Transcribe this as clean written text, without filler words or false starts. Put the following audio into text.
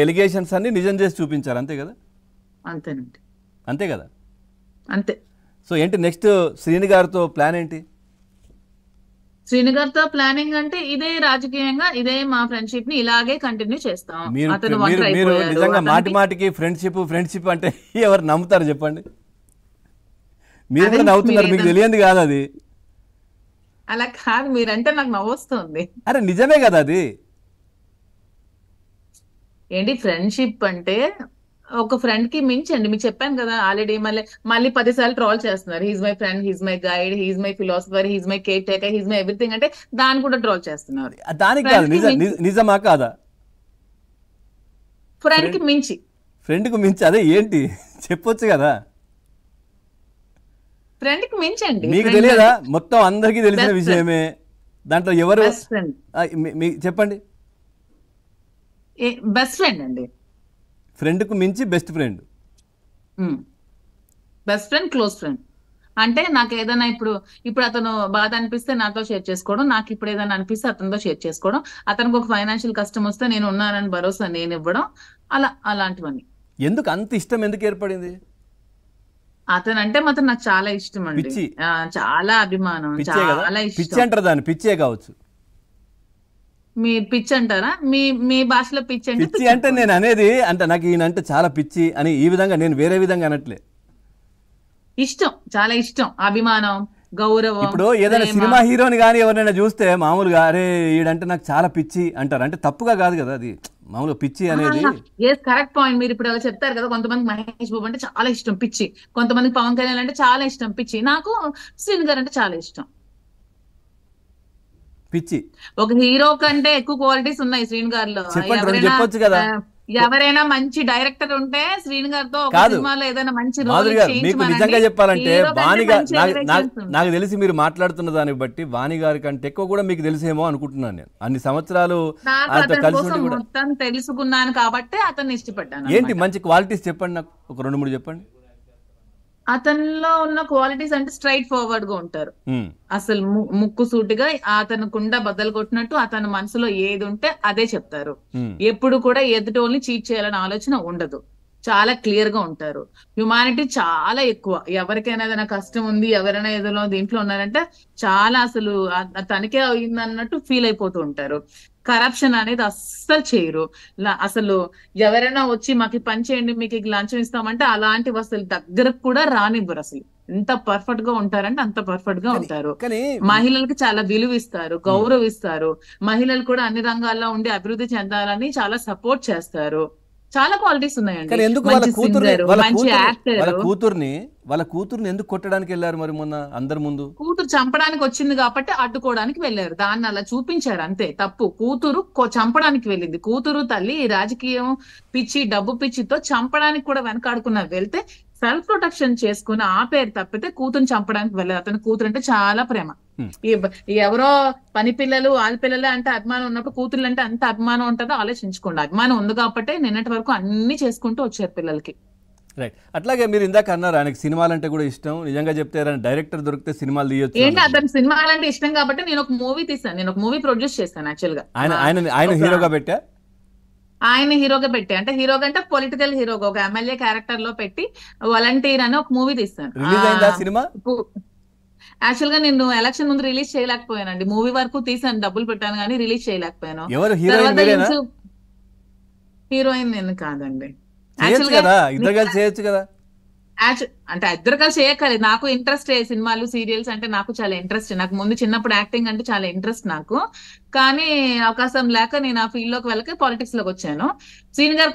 Allegations అన్ని నిజం చేసి చూపించారు అంతే కదా? అంతేనండి. అంతే కదా? అంతే. సో ఏంటి నెక్స్ట్ శ్రీని గారితో ప్లాన్ ఏంటి? శ్రీని గారితో ప్లానింగ్ అంటే ఇదే రాజకీయంగా ఇదే మా ఫ్రెండ్షిప్ ని ఇలాగే కంటిన్యూ చేస్తాం. మీరు అతను మీరు ఒంటరి మీరు అయిపోయారు. నిజంగా మాటి అతనికి మాటికి ఫ్రెండ్షిప్ అంటే ఎవరు నమ్ముతారు చెప్పండి? మీరు అదే కూడా నవ్వుతున్నారు, మీకు మీరేదో తెలియంది కాదు అది. అలా కాదు, మీరంటే నాకు నవ్వొస్తుంది. అరే నిజమే కదా అది. ఏంటి ఫ్రెండ్షిప్ అంటే ఒక ఫ్రెండ్ కి మించండి. మీకు చెప్పాను కదా ఆల్రెడీ. మళ్ళీ 10 సార్లు ట్రోల్ చేస్తున్నారు. He's my friend, he's my guide, he's my philosopher, he's my caretaker, he's my everything అంటే దాన్ని కూడా ట్రోల్ చేస్తున్నారు. దానికి కాదు, ఫ్రెండ్ కి మించి, నిజమా కాదా? ఫ్రెండ్ కి మించి, ఫ్రెండ్కు మించి అదే ఏంటి చెప్పొచ్చు కదా? ఫ్రెండ్ కి మించండి. మీకు ఫ్రెండ్ తెలియదా? అంటే మొత్తం అందరికీ తెలిసిన బెస్ట్ ఫ్రెండ్, విషయమే. దాంట్లో ఎవరు బెస్ట్ ఫ్రెండ్, చెప్పండి. బెస్ట్ ఫ్రెండ్ అండి. ఫ్రెండ్కు మించి best friend. Best friend, close friend. అంటే నాకు ఏదైనా ఇప్పుడు అతను బాధ అనిపిస్తే నాతో షేర్ చేసుకోవడం, నాకు ఇప్పుడు ఏదైనా అనిపిస్తే అతనితో షేర్ చేసుకోవడం, అతనికి ఒక ఫైనాన్షియల్ కష్టం వస్తే నేను ఉన్నానని భరోసా నేను ఇవ్వడం, అలాంటివన్నీ. ఎందుకు అంత ఇష్టం ఎందుకు ఏర్పడింది? అతను అంటే మాత్రం నాకు చాలా ఇష్టం అండి. పిచ్చి. చాలా అభిమానం, పిచ్చే కదా? చాలా పిచ్చి ఇష్టం. అంటారు దాన్ని, పిచ్చే కావచ్చు. మీ పిచ్చి అంటారా? మీ భాషలో పిచ్చి అంటే పిచ్చి పిచ్చి అంటే అనుకోండి. నేను అనేది అంటే నాకు ఈయన అంటే చాలా పిచ్చి అని ఈ విధంగా, నేను వేరే విధంగా అనట్లే. ఇష్టం, చాలా ఇష్టం, అభిమానం, గౌరవం, ఇప్పుడు ఏదైనా ప్రేమ. సినిమా హీరోని కానీ ఎవరైనా చూస్తే మామూలుగా అరే ఈడంటే నాకు చాలా పిచ్చి అంటారు. అంటే తప్పుగా కాదు కదా అది, మామూలుగా పిచ్చి అనేది. Correct point. మీరు ఇప్పుడు అలా చెప్తారు కదా, కొంతమంది మహేష్ బాబు అంటే చాలా ఇష్టం పిచ్చి, కొంతమందికి పవన్ కళ్యాణ్ అంటే చాలా ఇష్టం పిచ్చి. నాకు శ్రీని గారు అంటే చాలా ఇష్టం. పిచ్చి ఒక హీరో కంటే ఎక్కువ క్వాలిటీస్ ఉన్నాయి శ్రీని గారిలో. చెప్పండి, రెండు చెప్పొచ్చు కదా. ఎవరైనా మంచి డైరెక్టర్ ఉంటే శ్రీని గారితో ఒక కాదు సినిమాలో ఏదైనా మంచి రోల్ మాధురి గారు, మీకు చేయించమనండి. నిజంగా చెప్పాలంటే హీరో కంటే వాణి గారు మంచి ఎలివేషన్స్ ఉంటాయి. నాకు తెలిసి మీరు మాట్లాడుతున్న దాన్ని బట్టి వాణి గారి కంటే ఎక్కువ కూడా మీకు తెలిసేమో అనుకుంటున్నాను నేను. అన్ని సంవత్సరాలు నాకు ఆయనతో అతని కలిసి కోసం ఉండి కూడా. మొత్తం తెలుసుకున్నాను కాబట్టి అతన్ని ఇష్టపడ్డాను ఏంటి అన్నమాట. మంచి క్వాలిటీస్ చెప్పండి, నాకు ఒక 2-3 చెప్పండి. అతనిలో ఉన్న క్వాలిటీస్ అంటే స్ట్రైట్ ఫార్వర్డ్ గా ఉంటారు. ఉమ్, అసలు ముక్కు సూటిగా అతను కుండ బద్దలు కొట్టినట్టు అతని మనసులో ఏది ఉంటే అదే చెప్తారు. ఉమ్, ఎప్పుడు కూడా ఎదుటోల్ని చీట్ చేయాలనే ఆలోచన ఉండదు. చాలా క్లియర్ గా ఉంటారు. హ్యుమానిటీ చాలా ఎక్కువ. ఎవరికైనా ఏదైనా కష్టం ఉంది, ఎవరైనా ఏదైనా దీంట్లో ఉన్నారంటే చాలా అసలు తనకే అయింది అన్నట్టు ఫీల్ అయిపోతూ ఉంటారు. కరప్షన్ అనేది అస్సలు చేయరు. అసలు ఎవరైనా వచ్చి మాకు ఈ పని చేయండి, మీకు ఈ లంచం ఇస్తామంటే అలాంటివి అసలు దగ్గరకు కూడా రానివ్వరు. అసలు ఎంత పర్ఫెక్ట్ గా ఉంటారంటే అంత పర్ఫెక్ట్ గా ఉంటారు. కానీ మహిళలకి చాలా విలువ ఇస్తారు, గౌరవిస్తారు. మహిళలు కూడా అన్ని రంగాల్లో ఉండి అభివృద్ధి చెందాలని చాలా సపోర్ట్ చేస్తారు. చాలా క్వాలిటీస్ ఉన్నాయండి. కానీ ఎందుకు మంచి సింగర్, మంచి యాక్టర్. వాళ్ళ కూతుర్ని ఎందుకు కొట్టడానికి వెళ్ళారు మరి మొన్న అందరి ముందు? కూతురు చంపడానికి వచ్చింది కాబట్టి అడ్డుకోవడానికి వెళ్ళారు. దాన్ని అలా చూపించారు అంతే. తప్పు. కూతురు చంపడానికి వెళ్ళింది. కూతురు తల్లి ఈ రాజకీయం పిచ్చి, డబ్బు పిచ్చితో చంపడానికి కూడా వెనకాడుకున్న వెళ్తే సెల్ఫ్ ప్రొటెక్షన్ చేసుకుని ఆపేరు తప్పితే కూతురుని చంపడానికి వెళ్ళారు. అతని కూతురు అంటే చాలా ప్రేమ. ఎవరో పని పిల్లలు ఆడపిల్లలే అంటే అభిమానం ఉన్నప్పుడు కూతురు అంటే అంత అభిమానం ఉంటుందో ఆలోచించుకోండి. అభిమానం ఉంది కాబట్టి నిన్నటి వరకు అన్ని చేసుకుంటూ వచ్చారు పిల్లలకి. రైట్. అట్లాగే మీరు ఇందాక అన్నారు ఆయనకి సినిమాలు అంటే కూడా ఇష్టం. నిజంగా చెప్తే డైరెక్టర్ దొరికితే సినిమాలు తీయొచ్చు. ఏంటి అతని సినిమాలంటే ఇష్టం కాబట్టి నేను ఒక మూవీ తీసాను. నేను ఒక మూవీ ప్రొడ్యూస్ చేశాను యాక్చువల్ గా. ఆయన హీరోగా పెట్టా. ఆయన హీరోగా పెట్టి అంటే హీరోగా అంటే పొలిటికల్ హీరోగా ఒక ఎమ్మెల్యే క్యారెక్టర్ లో పెట్టి వాలంటీర్ అని ఒక మూవీ తీస్తాను. రిలీజ్ అయిందా సినిమా? యాక్చువల్ గా నేను ఎలక్షన్ ముందు రిలీజ్ చేయలేకపోయానండి. మూవీ వరకు తీసాను, డబ్బులు పెట్టాను కానీ రిలీజ్ చేయలేకపోయాను. ఎవరు హీరోయిన్? హీరోయిన్ నేను కాదండి. ఇద్దరు కలిసి చేయొచ్చు కదా. అంటే ఇద్దరు కలిసి చేయక్కర్లేదు. నాకు ఇంట్రెస్ట్ సినిమాలు సీరియల్స్ అంటే నాకు చాలా ఇంట్రెస్ట్. నాకు ముందు చిన్నప్పుడు యాక్టింగ్ అంటే చాలా ఇంట్రెస్ట్ నాకు. కానీ అవకాశం లేక నేను ఆ ఫీల్డ్ లోకి వెళ్ళక పాలిటిక్స్ లోకి వచ్చాను. శ్రీని గారు